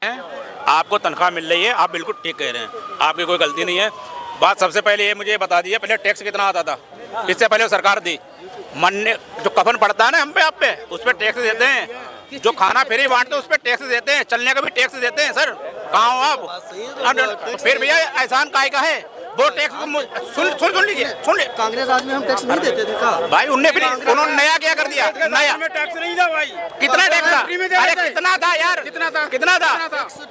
आपको तनख्वाह मिल रही है, आप बिल्कुल ठीक कह रहे हैं, आपकी कोई गलती नहीं है। बात सबसे पहले ये मुझे बता दीजिए, पहले टैक्स कितना आता था? इससे पहले सरकार दी मरने जो कफन पड़ता है ना हम पे आप पे, उस पर टैक्स देते हैं। जो खाना फ्री बांटते हैं उस पर टैक्स देते हैं, चलने का भी टैक्स देते हैं। सर कहाँ हो आप? फिर भैया एहसान काय का है? वो टैक्स सुन लीजिए, सुन लीजिए। कांग्रेस राज में हम टैक्स नहीं देते थे का? भाई उन्होंने नया क्या कर दिया? नया टैक्स नहीं था भाई। कितना टैक्स था? अरे कितना था यार? कितना था?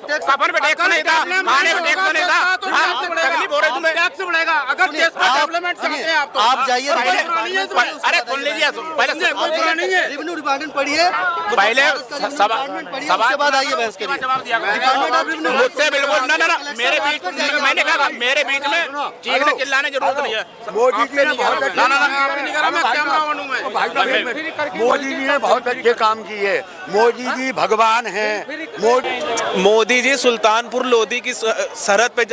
कफन पे टैक्स नहीं था, खाने पे टैक्स नहीं था। तकलीफ हो रही तुम्हें? टैक्स बढ़ेगा अगर देश का डेवलपमेंट चाहते हैं आप तो। आप जाइए, अरे सुन लीजिए, पहले रेवेन्यू डिपार्टमेंट पढ़िए, पहले उसके बाद आइए बहस करिए। जवाब दिया मुझसे बिल्कुल ना मेरे बीच, मैंने कहा मेरे बीच में चीखने चिल्लाने जरूरत नहीं है। मोदी जी ने बहुत मोदी जी ने बहुत अच्छे काम किए। मोदी जी भगवान हैं। मोदी जी सुल्तानपुर लोधी की सरहद पे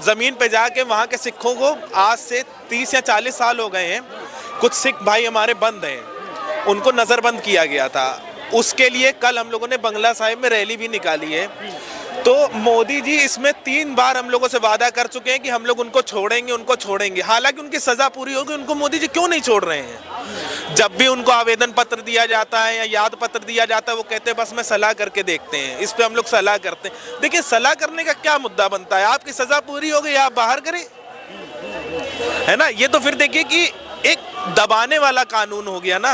जमीन पे जाके वहाँ के सिखों को आज से 30 या 40 साल हो गए हैं, कुछ सिख भाई हमारे बंद हैं, उनको नज़रबंद किया गया था। उसके लिए कल हम लोगों ने बंगला साहिब में रैली भी निकाली है। तो मोदी जी इसमें 3 बार हम लोगों से वादा कर चुके हैं कि हम लोग उनको छोड़ेंगे। हालांकि उनकी सजा पूरी होगी, उनको मोदी जी क्यों नहीं छोड़ रहे हैं? जब भी उनको आवेदन पत्र दिया जाता है या याद पत्र दिया जाता है, वो कहते हैं बस मैं सलाह करके देखते हैं। इस पे हम लोग सलाह करते हैं। देखिए सलाह करने का क्या मुद्दा बनता है? आपकी सजा पूरी हो गई, आप बाहर करें, है ना? ये तो फिर देखिए कि एक दबाने वाला कानून हो गया ना,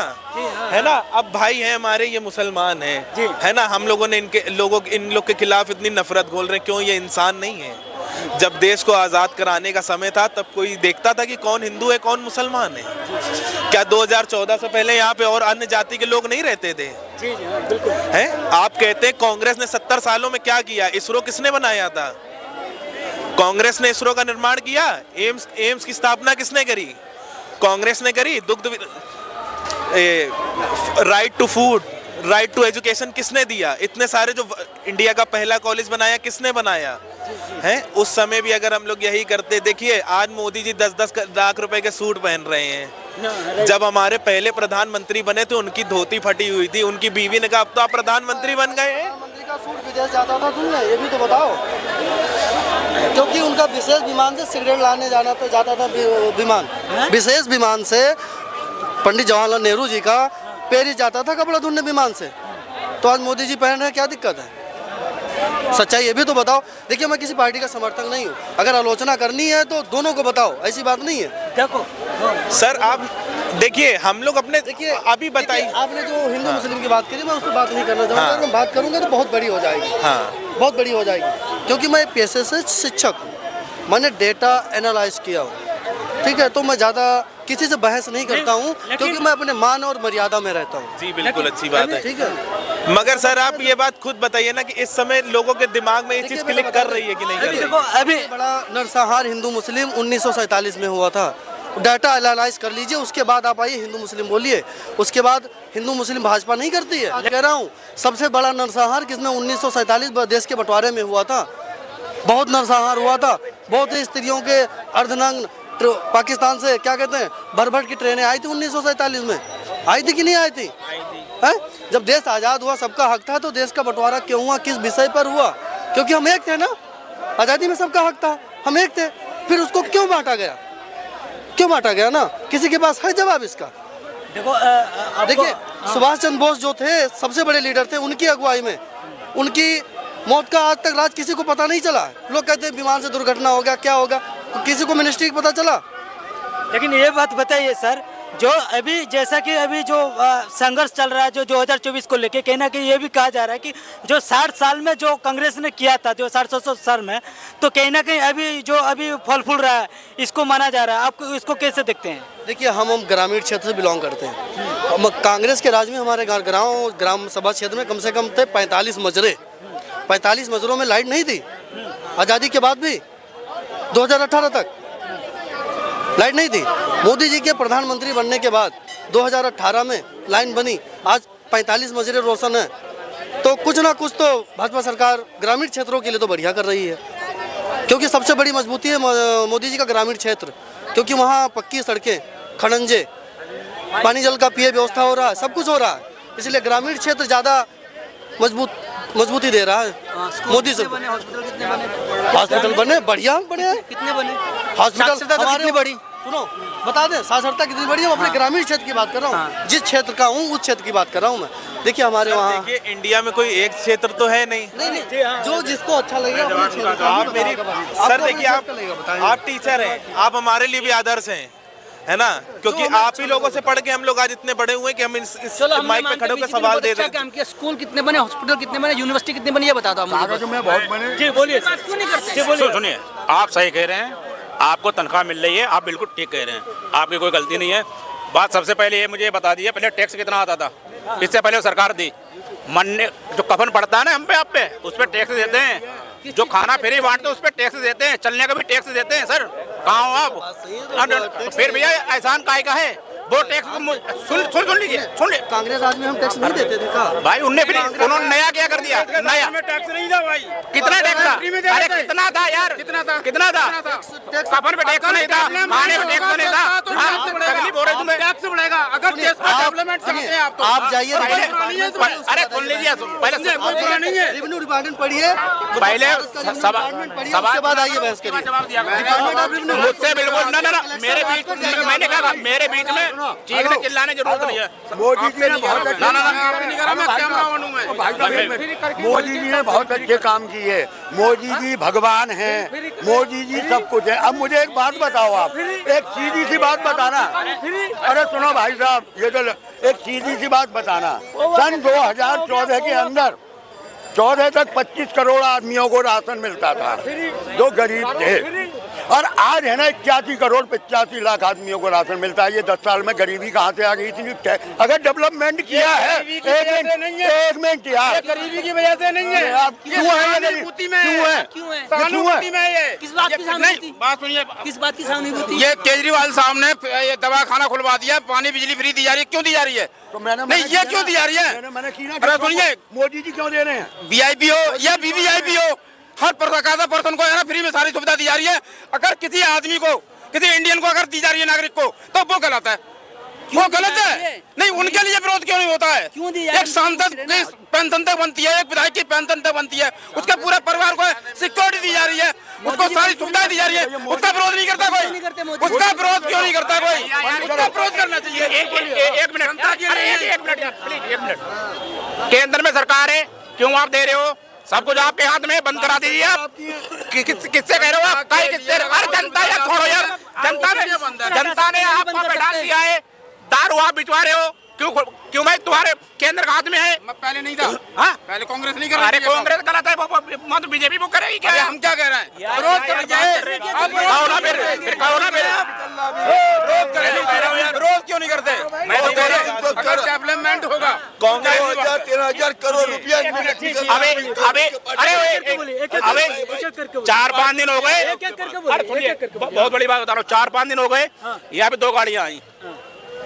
है ना? अब भाई हैं हमारे, ये मुसलमान हैं, है ना? हम लोगों ने इन लोग के खिलाफ इतनी नफरत घोल रहे हैं, क्यों? ये इंसान नहीं है। जब देश को आज़ाद कराने का समय था तब कोई देखता था कि कौन हिंदू है कौन मुसलमान है? क्या 2014 से पहले यहाँ पे और अन्य जाति के लोग नहीं रहते थे? हैं? आप कहते हैं कांग्रेस ने 70 सालों में क्या किया? इसरो किसने बनाया था? कांग्रेस ने इसरो का निर्माण किया। एम्स की स्थापना किसने करी? कांग्रेस ने करी। दुग्ध right to food, right to education किसने दिया? इतने सारे जो इंडिया का पहला कॉलेज बनाया किसने बनाया है? उस समय भी अगर हम लोग यही करते, देखिए आज मोदी जी 10-10 लाख रुपए के सूट पहन रहे हैं। जब हमारे पहले प्रधानमंत्री बने थे उनकी धोती फटी हुई थी, उनकी बीवी ने कहा अब तो आप प्रधानमंत्री बन गए हैं। मंत्री का सूट विदेश जाता था तुमने, ये भी तो बताओ। क्योंकि उनका विशेष विमान से सिगरेट लाने जाता था विमान, विशेष विमान से पंडित जवाहरलाल नेहरू जी का पेरिस जाता था कपड़ा धुलने विमान से। तो आज मोदी जी पहन रहे हैं, क्या दिक्कत है? सच्चाई ये भी तो बताओ। देखिए मैं किसी पार्टी का समर्थक नहीं हूँ, अगर आलोचना करनी है तो दोनों को बताओ, ऐसी बात नहीं है। देखो सर, आप देखिए हम लोग अपने, देखिए अभी बताइए, आपने जो हिंदू मुस्लिम की बात करी, मैं उस पर बात नहीं करना चाहूँगा। अगर मैं बात करूँगा तो बहुत बड़ी हो जाएगी। बहुत बड़ी हो जाएगी, क्योंकि मैं पेशे से शिक्षक हूँ, मैंने डेटा एनालाइज किया हूँ, ठीक है? तो मैं ज़्यादा किसी से बहस नहीं करता हूँ, क्योंकि मैं अपने मान और मर्यादा में रहता हूँ। जी बिल्कुल, अच्छी बात है, ठीक है? मगर सर आप ये बात खुद बताइए ना कि इस समय लोगों के दिमाग में ये चीज़ क्लिक कर रही है कि नहीं कर रही? देखो अभी बड़ा नरसंहार हिंदू मुस्लिम 1947 में हुआ था। डाटा एनालाइज कर लीजिए, उसके बाद आप आइए हिंदू मुस्लिम बोलिए। उसके बाद हिंदू मुस्लिम भाजपा नहीं करती है। कह रहा हूँ सबसे बड़ा नरसंहार किसमें 1947 देश के बंटवारे में हुआ था। बहुत नरसंहार हुआ था, बहुत स्त्रियों के अर्धनग्न पाकिस्तान से क्या कहते हैं भर की ट्रेनें आई थी 1947 में। आई थी कि नहीं आई थी? है? जब देश आज़ाद हुआ सबका हक था, तो देश का बंटवारा क्यों हुआ? किस विषय पर हुआ? क्योंकि हम एक थे ना, आज़ादी में सबका हक था, हम एक थे। फिर उसको क्यों बांटा गया? क्यों बांटा गया ना? किसी के पास है जवाब इसका? देखिए सुभाष चंद्र बोस जो थे सबसे बड़े लीडर थे, उनकी अगुवाई में उनकी मौत का आज तक राज किसी को पता नहीं चला। लोग कहते हैं विमान से दुर्घटना हो गया, क्या होगा, किसी को मिनिस्ट्री को पता चला? लेकिन ये बात बताइए सर, जो अभी जैसा कि अभी जो संघर्ष चल रहा है जो 2024 को लेके, कहीं ना कहीं ये भी कहा जा रहा है कि जो 60 साल में जो कांग्रेस ने किया था, जो 60 साल में, तो कहीं ना कहीं अभी फल फूल रहा है, इसको माना जा रहा है। आप इसको कैसे देखते हैं? देखिए हम ग्रामीण क्षेत्र से बिलोंग करते हैं। कांग्रेस के राज में हमारे ग्राम सभा क्षेत्र में कम से कम थे 45 मजरे। 45 मजरों में लाइट नहीं थी आज़ादी के बाद भी, 2018 तक लाइट नहीं थी। मोदी जी के प्रधानमंत्री बनने के बाद 2018 में लाइन बनी, आज 45 मजरे रोशन है। तो कुछ ना कुछ तो भाजपा सरकार ग्रामीण क्षेत्रों के लिए तो बढ़िया कर रही है, क्योंकि सबसे बड़ी मजबूती है मोदी जी का ग्रामीण क्षेत्र, क्योंकि वहाँ पक्की सड़कें, खड़ंजे, पानी जल का पीए व्यवस्था हो रहा है, सब कुछ हो रहा है। इसलिए ग्रामीण क्षेत्र ज़्यादा मजबूत मजबूती दे रहा है मोदी से। हॉस्पिटल कितने बने? हॉस्पिटल बने बढ़िया बढ़िया है। कितने बने? हॉस्पिटल हमारे कितनी बड़ी? सुनो बता दें साक्षरता कितनी बड़ी है। मैं अपने ग्रामीण क्षेत्र की बात कर रहा हूँ, जिस क्षेत्र का हूँ उस क्षेत्र की बात कर रहा हूँ मैं। देखिए हमारे वहाँ देखिए इंडिया में कोई एक क्षेत्र तो है नहीं। नहीं जो जिसको अच्छा लगेगा अपने क्षेत्र का आप मेरी आपको सर देखिए अपने क्षेत्र का बताइए। आप टीचर हैं, आप हमारे लिए भी आदर्श हैं, है ना, क्योंकि आप ही लोगों से पढ़ के हम लोग आज इतने बड़े हुए कि हम इस माइक पे खड़े होकर सवाल दे देते हैं। स्कूल कितने बने, हॉस्पिटल कितने बने, यूनिवर्सिटी कितने बनी, ये बता दो कागज में बहुत बने। जी बोलिए। क्यों नहीं करते? सुनिए, आप सही कह रहे हैं, आपको तनख्वाह मिल रही है, आप बिल्कुल ठीक कह रहे हैं, आपकी कोई गलती नहीं है। बात सबसे पहले ये मुझे बता दीजिए, पहले टैक्स कितना आता था? इससे पहले सरकार दी मरने जो कफन पड़ता है ना हम पे आप पे, उस पर टैक्स देते हैं। जो खाना फ्री बांटते हैं उस पर टैक्स देते हैं, चलने का भी टैक्स देते हैं। सर कहाँ हो आप? फिर भैया एहसान काय का है? वो टैक्स सुन लीजिए, सुन लीजिए। कांग्रेस राज में हम टैक्स नहीं देते थे कहा भाई उन्होंने नया क्या कर दिया? नया टैक्स नहीं था भाई। कितना टैक्स था? अरे कितना था यार? कितना था? कितना था? कफन पे टैक्स नहीं था, खाने पे टैक्स नहीं था। हाँ, तकलीफ हो रही है तुम्हें। टैक्स बढ़ेगा अगर देश का डेवलपमेंट चाहते हैं आप तो। आप जाइए अरे सुन लीजिए पहले रेवेन्यू डिपार्टमेंट पढ़िए, पहले उसके बाद आइए बहस करिए। जवाब दिया मुझसे बिल्कुल ना मेरे बीच मैंने कहा मेरे बीच में चीखने चिल्लाने की जरूरत नहीं है। मोदी जी ने बहुत अच्छे मोदी जी ने बहुत अच्छे काम किए। मोदी जी भगवान हैं, मोदी जी सब कुछ है। अब मुझे एक बात बताओ, आप एक सीधी सी बात बताना। अरे सुनो भाई साहब, ये तो एक सीधी सी बात बताना। सन 2014 के अंदर 14 तक 25 करोड़ आदमियों को राशन मिलता था जो गरीब थे, और आज है ना 81 करोड़ 85 लाख आदमियों को राशन मिलता है। ये 10 साल में गरीबी कहाँ से आ गई इतनी? अगर डेवलपमेंट किया है, एक मिनट यार, गरीबी की वजह से नहीं है। आप क्यों है? किस बात की सहानुभूति? बात सुनिए, किस बात की सहानुभूति? ये केजरीवाल साहब ने ये दवाखाना खुलवा दिया, पानी बिजली फ्री दी जा रही है। क्यों दी जा रही है? तो मैंने नहीं, ये क्यों दी जा रही है? मैंने की ना। अरे सुनिए, मोदी जी क्यों दे रहे हैं? वीआईपी हो या वीवीआईपी हो, हर प्रकार पर्सन को है ना फ्री में सारी सुविधा दी जा रही है। अगर किसी आदमी को, किसी इंडियन को अगर दी जा रही है नागरिक को, तो वो गलत है। वो गलत है। नहीं, उनके लिए विरोध क्यों नहीं होता है? क्यों दी? एक सांसद की पेंशन तक बनती है, एक विधायक की पेंशन तक बनती है, उसके पूरे परिवार को सिक्योरिटी दी जा रही है, उसको सारी सुविधाएं दी जा रही है। उसका विरोध नहीं करता कोई? उसका विरोध क्यों नहीं करता कोई? उसका विरोध करना चाहिए। एक मिनट, केंद्र में सरकार है, क्यों आप दे रहे हो? सब कुछ आपके हाथ में, बंद करा दीजिए आप। किससे कह रहे हो आप? किससे? अरे जनता यार, छोड़ो यार। जनता ने आपको पे डाल दिया है, दारू आप बिचवा रहे हो। क्यों भाई? तुम्हारे केंद्र का हाथ में है। पहले नहीं था। हाँ, पहले कांग्रेस नहीं कर रही अरे थी। कांग्रेस गलत है, वो तो बीजेपी वो करेगी क्या? हम क्या कह रहे हैं? विरोध कर विरोध क्यों नहीं करते? मैं तो कह रहा हूं, अगर डेवलपमेंट होगा, कांग्रेस 13,000 करोड़ रुपया। अबे 4-5 दिन हो गए। अरे सुनिए, बहुत बड़ी बात बता रहा हूँ, 4-5 दिन हो गए, यहाँ पे 2 गाड़ियाँ आई,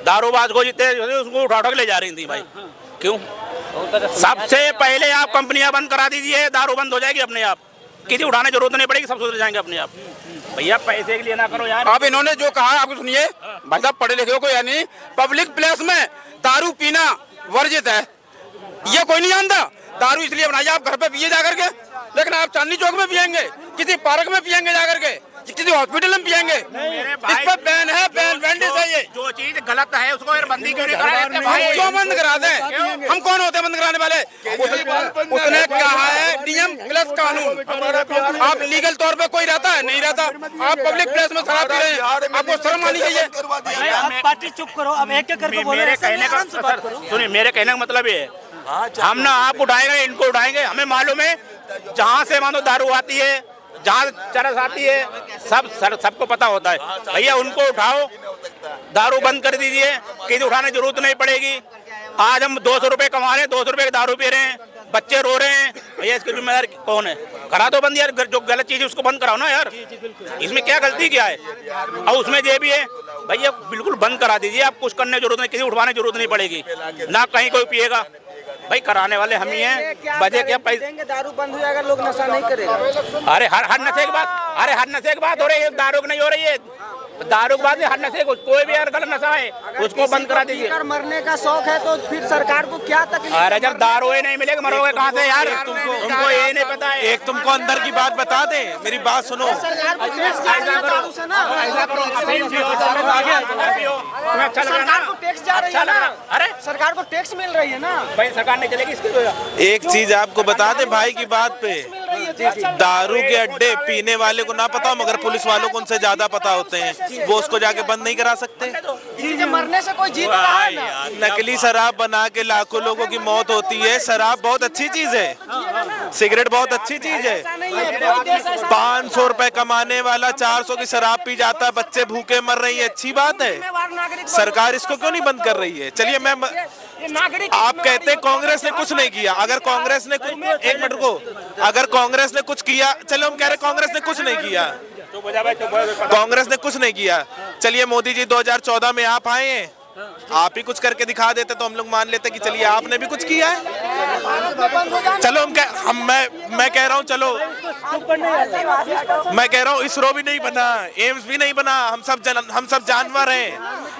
दारूबाज को जितने उसको उठा के ले जा रही थी भाई। क्यों? सबसे पहले आप कंपनियां बंद करा दीजिए, दारू बंद हो जाएगी अपने आप, किसी उठाने की जरूरत नहीं पड़ेगी, सब सुधर जाएंगे अपने आप। भैया पैसे के लिए ना करो यार। अब इन्होंने जो कहा आपको सुनिए, भाई साहब पढ़े लिखे हो कोई, यानी पब्लिक प्लेस में दारू पीना वर्जित है, ये कोई नहीं जानता। दारू इसलिए बनाई आप घर पे पिए जाकर के, लेकिन आप चांदनी चौक में पियेंगे, किसी पार्क में पियेंगे जाकर के, किसी हॉस्पिटल में पियेंगे। इस पर बैन है, बैन है। ये जो चीज गलत है उसको बंदी क्यों नहीं करा देते भाई? हम क्यों बंद करा दें? हम कौन होते हैं बंद कराने वाले? उसने कहा है डीएम प्लस कानून। आप लीगल तौर पे कोई रहता है? नहीं रहता। आप पब्लिक प्लेस में शराब पी रहे हैं, आपको शर्म आनी चाहिए। आप पार्टी चुप करो, अब एक एक करके बोलो। मेरे कहने का सुनिए, मेरे कहने का मतलब ये है, हम ना आप उठाएंगे, इनको उठाएंगे। हमें मालूम है जहाँ से मानो दारू आती है, जहाँ चरस आती है, सबको पता होता है। भैया उनको उठाओ, दारू बंद कर दीजिए, किसी उठाने की जरूरत नहीं पड़ेगी। आज हम 200 रुपए कमा रहे हैं, 200 रुपए की दारू पी रहे हैं, बच्चे रो रहे हैं। भैया इसकी जिम्मेदार कौन है? करा दो बंद यार, जो गलत चीज है उसको बंद कराओ ना यार। इसमें क्या गलती क्या है? और उसमें ये भी है भैया, बिल्कुल बंद करा दीजिए, आप कुछ करने की जरूरत नहीं, किसी उठवाने की जरूरत नहीं पड़ेगी, ना कहीं कोई पिएगा। भाई कराने वाले हम ही हैं, बजे क्या पैसे? दारू बंद हो जाएगा, लोग नशा नहीं करेगा। अरे हर नशे की बात, हर नशे की बात हो रही है, दारू की नहीं हो रही है। दारू के बाद में हर नशे को, कोई भी अगर गलत नशा है उसको बंद करा दीजिए। पीकर मरने का शौक है तो फिर सरकार को क्या तकलीफ? अरे जब दारू ही नहीं मिलेगी मरोगे कहाँ से यार? तुमको ये नहीं पता है। एक तुमको अंदर की बात बता दे, मेरी बात सुनो। सरकार को टैक्स जा रही है दारू से ना, सरकार को टैक्स जा रही है ना, अरे सरकार को टैक्स मिल रही है ना, भाई सरकार नहीं चलेगी इसकी। एक चीज आपको बता दे भाई की बात पे, मिल रही है, टैक्स चल रहा है। दारू के अड्डे पीने वाले को ना पता हो, मगर पुलिस वालों को उनसे ज्यादा पता होते हैं, वो उसको जाके बंद नहीं करा सकते। इसी के मरने से कोई जीत रहा है ना। नकली शराब बना के लाखों लोगों की मौत होती है। शराब बहुत अच्छी चीज है, सिगरेट बहुत अच्छी चीज है। ऐसा नहीं है, कोई देश ऐसा 500 रुपए कमाने वाला 400 की शराब पी जाता है, बच्चे भूखे मर रही है, अच्छी बात है। जिम्मेवार नागरिक सरकार इसको क्यों नहीं बंद कर रही है? चलिए ये नागरिक आप कहते हैं कांग्रेस ने कुछ नहीं किया। अगर कांग्रेस ने कुछ, एक मिनट को, अगर कांग्रेस ने कुछ किया, चलो हम कह रहे कांग्रेस ने कुछ नहीं किया, कांग्रेस ने कुछ नहीं किया। चलिए मोदी जी 2014 में आप आए हैं, आप ही कुछ करके दिखा देते तो हम लोग मान लेते कि चलिए आपने भी कुछ किया है। चलो मैं कह रहा हूँ, चलो मैं कह रहा हूँ इसरो भी नहीं बना, एम्स भी नहीं बना, हम सब जानवर हैं,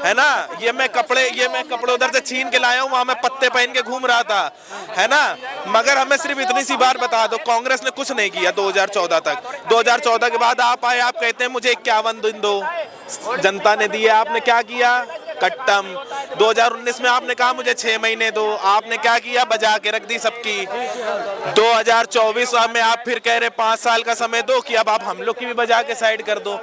है ना। ये मैं कपड़े उधर से छीन के लाया हूँ, वहां मैं पत्ते पहन के घूम रहा था, है ना। मगर हमें सिर्फ इतनी सी बात बता दो, कांग्रेस ने कुछ नहीं किया 2014 तक। 2014 के बाद आप आए, आप कहते हैं मुझे 51 दिन दो, जनता ने दिए, आपने क्या किया? कट्टम। 2019 में आपने कहा मुझे 6 महीने दो, आपने क्या किया? बजा के रख दी सबकी। 2024 में आप फिर कह रहे 5 साल का समय दो, कि अब आप हम लोग की भी बजा के साइड कर दो।